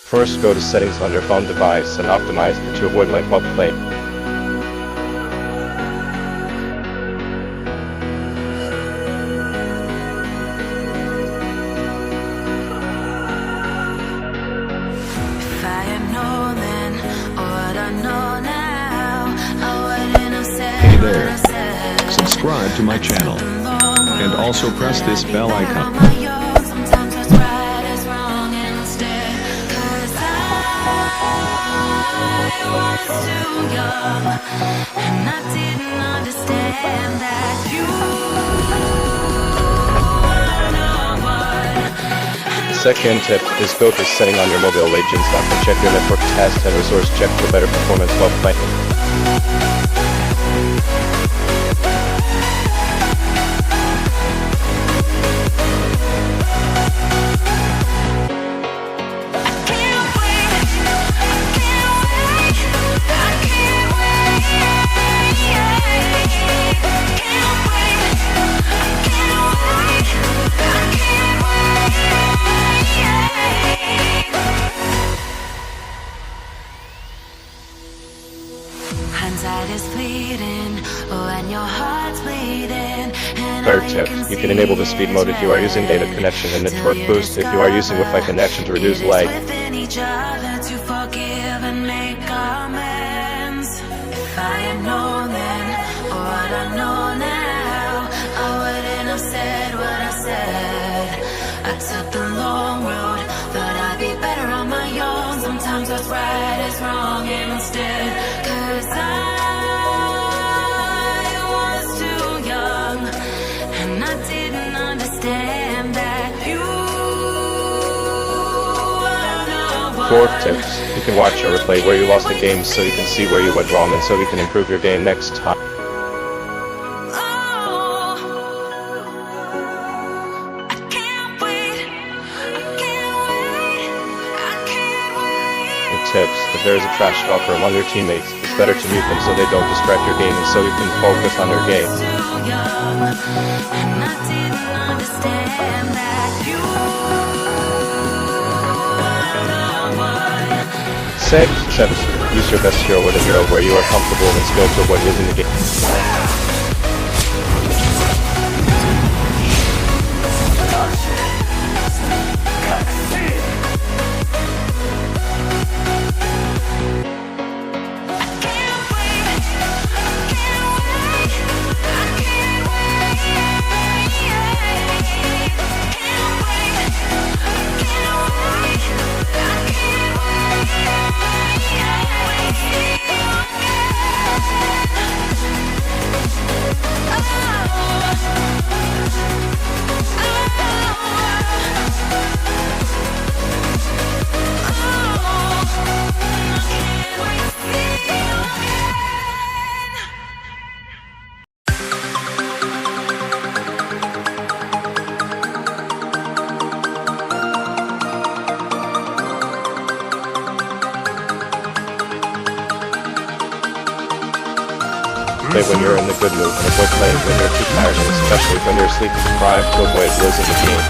First, go to settings on your phone device and optimize it to avoid light while playing. Hey there. Subscribe to my channel. And also press this bell icon. Second tip is go to setting on your mobile agents lock and check your network test and resource check for better performance while playing. Third tip, you can enable the speed mode if you are using data connection and network boost if you are using Wi-Fi connection to reduce lag. Sometimes what's right is wrong instead, 'cause I was too young and I didn't understand that you were the one. Fourth tips, you can watch or replay where you lost the game so you can see where you went wrong and so you can improve your game next time. Tips, if there is a trash talker among your teammates, it's better to mute them so they don't distract your game and so you can focus on your game. Sixth tips, use your best hero with a hero where you are comfortable and skilled to avoid losing the game. Play when you're in the good mood and avoid playing when you're too tired, and especially when you're sleep deprived to avoid losing the game.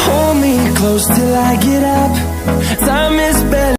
Hold me close till I get up. Time is barely